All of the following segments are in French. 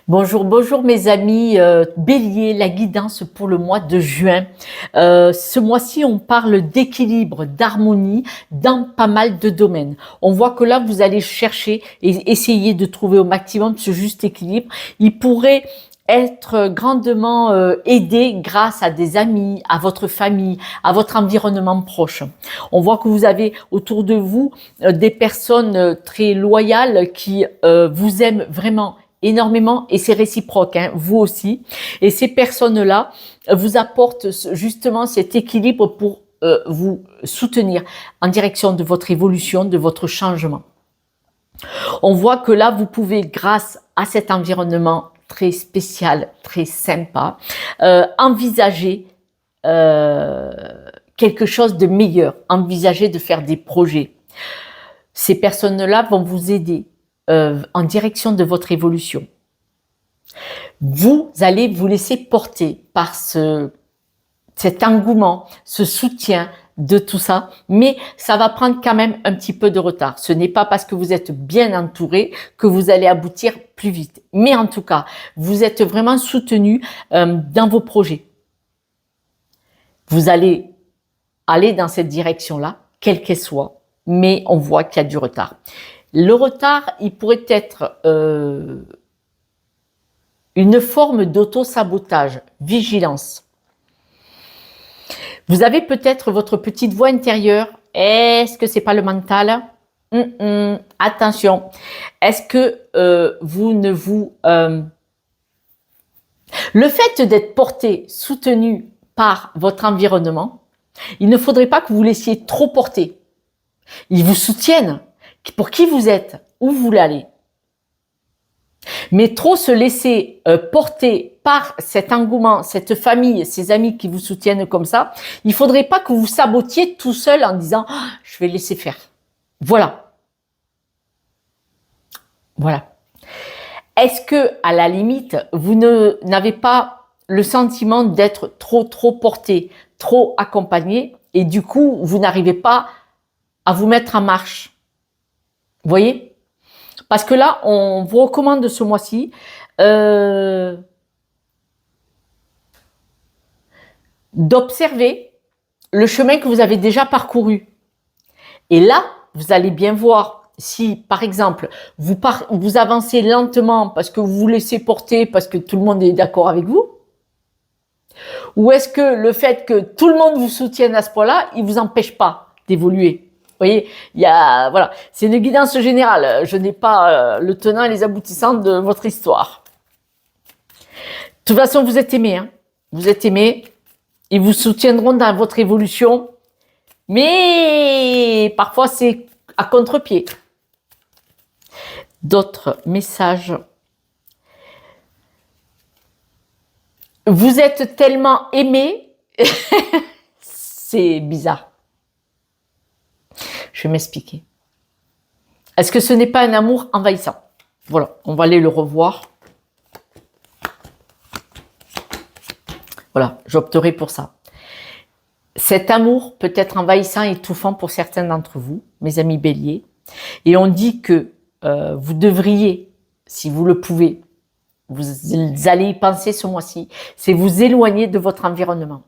Bonjour, bonjour mes amis. Bélier, la guidance pour le mois de juin. Ce mois-ci, on parle d'équilibre, d'harmonie dans pas mal de domaines. On voit que là, vous allez chercher et essayer de trouver au maximum ce juste équilibre. Il pourrait être grandement aidé grâce à des amis, à votre famille, à votre environnement proche. On voit que vous avez autour de vous des personnes très loyales qui vous aiment vraiment énormément et c'est réciproque, hein, vous aussi. Et ces personnes-là vous apportent justement cet équilibre pour vous soutenir en direction de votre évolution, de votre changement. On voit que là, vous pouvez, grâce à cet environnement très spécial, très sympa, envisager quelque chose de meilleur, envisager de faire des projets. Ces personnes-là vont vous aider en direction de votre évolution. Vous allez vous laisser porter par cet engouement, ce soutien de tout ça, mais ça va prendre quand même un petit peu de retard. Ce n'est pas parce que vous êtes bien entouré que vous allez aboutir plus vite. Mais en tout cas, vous êtes vraiment soutenu dans vos projets. Vous allez aller dans cette direction-là, quelle qu'elle soit, mais on voit qu'il y a du retard. Le retard, il pourrait être une forme d'auto-sabotage, vigilance. Vous avez peut-être votre petite voix intérieure. Est-ce que c'est pas le mental? Attention. Est-ce que vous ne vous... Le fait d'être porté, soutenu par votre environnement, il ne faudrait pas que vous laissiez trop porter. Ils vous soutiennent pour qui vous êtes, où vous voulez aller. Mais trop se laisser porter par cet engouement, cette famille, ces amis qui vous soutiennent comme ça, il faudrait pas que vous sabotiez tout seul en disant oh, « je vais laisser faire ». Voilà. Voilà. Est-ce que, à la limite, vous n'avez pas le sentiment d'être trop porté, trop accompagné et du coup, vous n'arrivez pas à vous mettre en marche? Vous voyez? Parce que là, on vous recommande ce mois-ci d'observer le chemin que vous avez déjà parcouru. Et là, vous allez bien voir si, par exemple, vous avancez lentement parce que vous vous laissez porter, parce que tout le monde est d'accord avec vous, ou est-ce que le fait que tout le monde vous soutienne à ce point-là, il vous empêche pas d'évoluer? Vous voyez, voilà, c'est une guidance générale. Je n'ai pas le tenant et les aboutissants de votre histoire. De toute façon, vous êtes aimés, hein. Vous êtes aimés. Ils vous soutiendront dans votre évolution. Mais parfois, c'est à contre-pied. D'autres messages. Vous êtes tellement aimés, c'est bizarre. Je vais m'expliquer. Est-ce que ce n'est pas un amour envahissant? Voilà, on va aller le revoir. Voilà, j'opterai pour ça. Cet amour peut être envahissant et étouffant pour certains d'entre vous, mes amis béliers. Et on dit que vous devriez, si vous le pouvez, vous allez y penser ce mois-ci, c'est vous éloigner de votre environnement.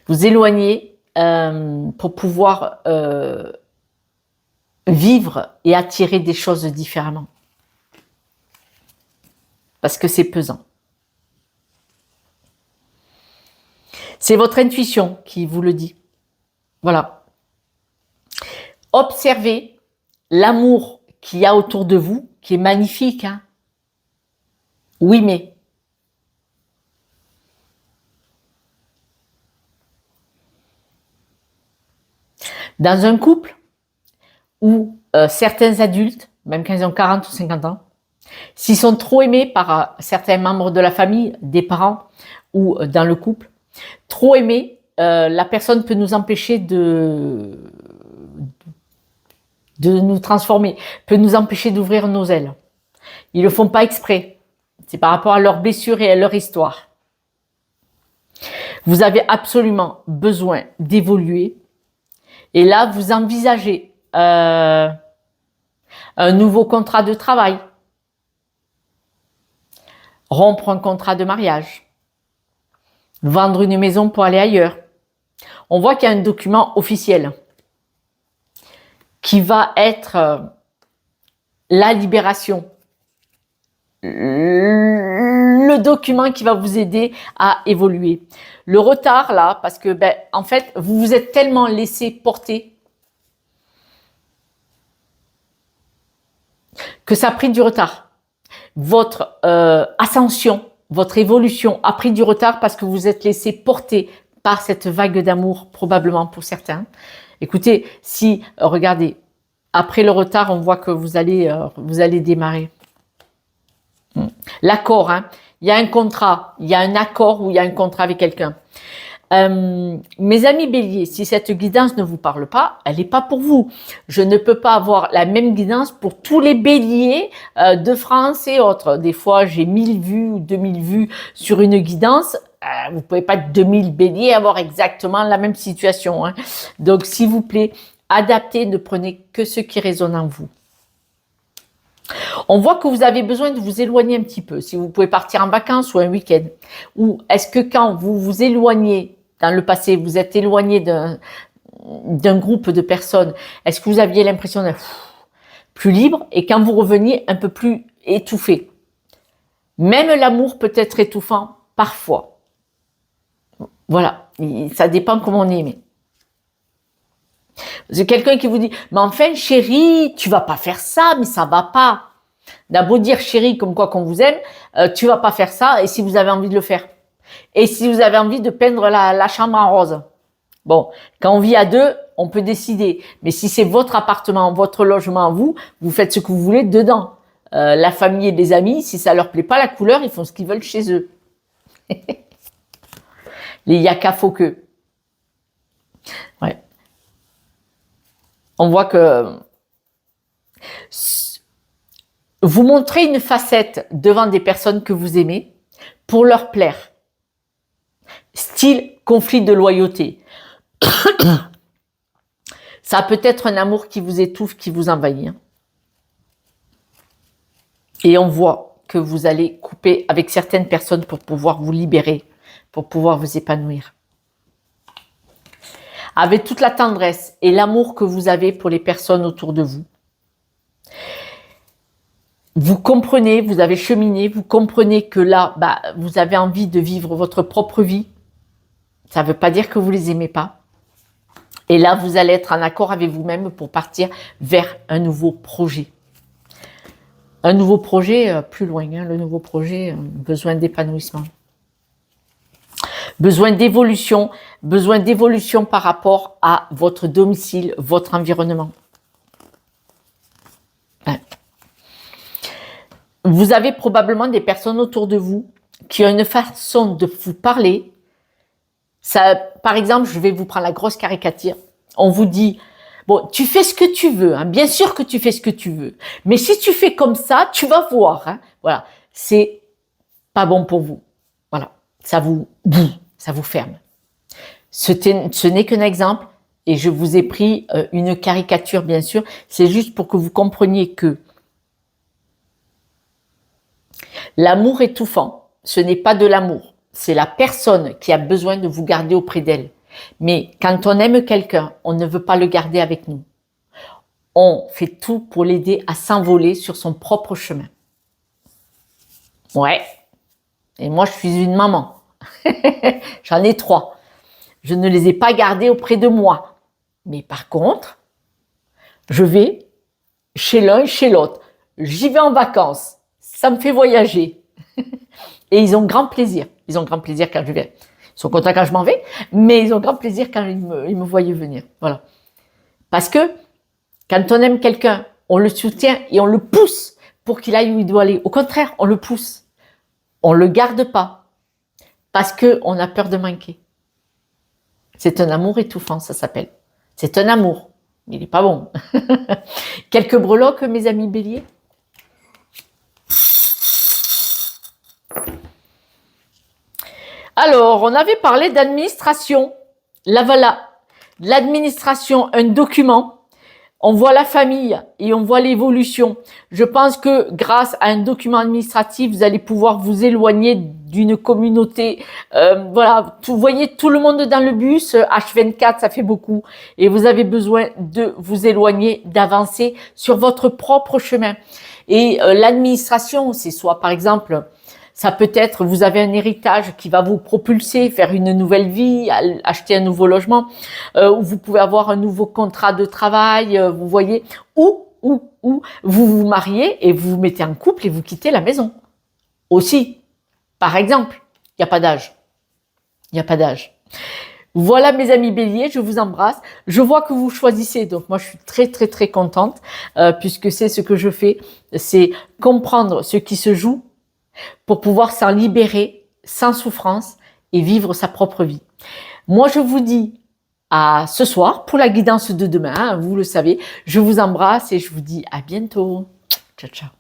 Vous éloigner pour pouvoir vivre et attirer des choses différemment. Parce que c'est pesant. C'est votre intuition qui vous le dit. Voilà. Observez l'amour qu'il y a autour de vous, qui est magnifique. Hein. Oui, mais... Dans un couple où certains adultes, même quand ils ont 40 ou 50 ans, s'ils sont trop aimés par certains membres de la famille, des parents ou dans le couple, trop aimés, la personne peut nous empêcher de nous transformer, peut nous empêcher d'ouvrir nos ailes. Ils le font pas exprès. C'est par rapport à leurs blessures et à leur histoire. Vous avez absolument besoin d'évoluer. Et là, vous envisagez un nouveau contrat de travail, rompre un contrat de mariage, vendre une maison pour aller ailleurs. On voit qu'il y a un document officiel qui va être la libération, le document qui va vous aider à évoluer. Le retard là, parce que en fait, vous vous êtes tellement laissé porter que ça a pris du retard. Votre ascension, votre évolution a pris du retard parce que vous êtes laissé porter par cette vague d'amour, probablement pour certains. Écoutez, si, regardez, après le retard, on voit que vous allez démarrer. L'accord, hein. Il y a un contrat, il y a un accord ou il y a un contrat avec quelqu'un. Mes amis béliers, si cette guidance ne vous parle pas, elle n'est pas pour vous. Je ne peux pas avoir la même guidance pour tous les béliers de France et autres. Des fois, j'ai 1000 vues ou 2000 vues sur une guidance. Vous pouvez pas être 2000 béliers avoir exactement la même situation, hein. Donc, s'il vous plaît, adaptez, ne prenez que ce qui résonne en vous. On voit que vous avez besoin de vous éloigner un petit peu. Si vous pouvez partir en vacances ou un week-end. Ou est-ce que quand vous vous éloignez, dans le passé, vous êtes éloigné d'un groupe de personnes, est-ce que vous aviez l'impression d'être plus libre et quand vous reveniez un peu plus étouffé? Même l'amour peut être étouffant parfois. Voilà, ça dépend comment on est aimé. C'est quelqu'un qui vous dit, mais enfin chérie, tu vas pas faire ça, mais ça va pas. D'un beau dire chérie comme quoi qu'on vous aime, tu vas pas faire ça et si vous avez envie de le faire. Et si vous avez envie de peindre la chambre en rose. Bon, quand on vit à deux, on peut décider. Mais si c'est votre appartement, votre logement, vous faites ce que vous voulez dedans. La famille et les amis, si ça leur plaît pas la couleur, ils font ce qu'ils veulent chez eux. Les yaka faux que. Ouais. On voit que vous montrez une facette devant des personnes que vous aimez pour leur plaire. Style conflit de loyauté. Ça peut être un amour qui vous étouffe, qui vous envahit. Et on voit que vous allez couper avec certaines personnes pour pouvoir vous libérer, pour pouvoir vous épanouir. Avec toute la tendresse et l'amour que vous avez pour les personnes autour de vous. Vous comprenez, vous avez cheminé, vous comprenez que là, vous avez envie de vivre votre propre vie. Ça ne veut pas dire que vous les aimez pas. Et là, vous allez être en accord avec vous-même pour partir vers un nouveau projet. Un nouveau projet plus loin, hein, le nouveau projet, besoin d'épanouissement. Besoin d'évolution par rapport à votre domicile, votre environnement. Ouais. Vous avez probablement des personnes autour de vous qui ont une façon de vous parler. Ça, par exemple, je vais vous prendre la grosse caricature. On vous dit, bon, tu fais ce que tu veux, hein, bien sûr que tu fais ce que tu veux. Mais si tu fais comme ça, tu vas voir. Hein, voilà, c'est pas bon pour vous. Voilà, ça vous ferme. Ce n'est qu'un exemple et je vous ai pris une caricature, bien sûr. C'est juste pour que vous compreniez que l'amour étouffant, ce n'est pas de l'amour. C'est la personne qui a besoin de vous garder auprès d'elle. Mais quand on aime quelqu'un, on ne veut pas le garder avec nous. On fait tout pour l'aider à s'envoler sur son propre chemin. Ouais. Et moi, je suis une maman. J'en ai 3. Je ne les ai pas gardés auprès de moi. Mais par contre, je vais chez l'un et chez l'autre. J'y vais en vacances. Ça me fait voyager. Et ils ont grand plaisir. Ils ont grand plaisir quand je viens. Ils sont contents quand je m'en vais, mais ils ont grand plaisir quand ils me voient venir. Voilà. Parce que quand on aime quelqu'un, on le soutient et on le pousse pour qu'il aille où il doit aller. Au contraire, on le pousse. On le garde pas. Parce qu'on a peur de manquer. C'est un amour étouffant, ça s'appelle. C'est un amour. Il n'est pas bon. Quelques breloques, mes amis béliers. Alors, on avait parlé d'administration. Là, voilà. L'administration, un document. On voit la famille et on voit l'évolution. Je pense que grâce à un document administratif, vous allez pouvoir vous éloigner d'une communauté. Voilà, vous voyez tout le monde dans le bus, H24, ça fait beaucoup. Et vous avez besoin de vous éloigner, d'avancer sur votre propre chemin. Et l'administration, c'est soit par exemple, ça peut être, vous avez un héritage qui va vous propulser, faire une nouvelle vie, acheter un nouveau logement, ou vous pouvez avoir un nouveau contrat de travail, vous voyez, ou vous vous mariez et vous vous mettez en couple et vous quittez la maison. Aussi, par exemple, il n'y a pas d'âge. Il n'y a pas d'âge. Voilà mes amis béliers, je vous embrasse. Je vois que vous choisissez, donc moi je suis très contente, puisque c'est ce que je fais, c'est comprendre ce qui se joue pour pouvoir s'en libérer sans souffrance et vivre sa propre vie. Moi, je vous dis à ce soir pour la guidance de demain, vous le savez. Je vous embrasse et je vous dis à bientôt. Ciao, ciao.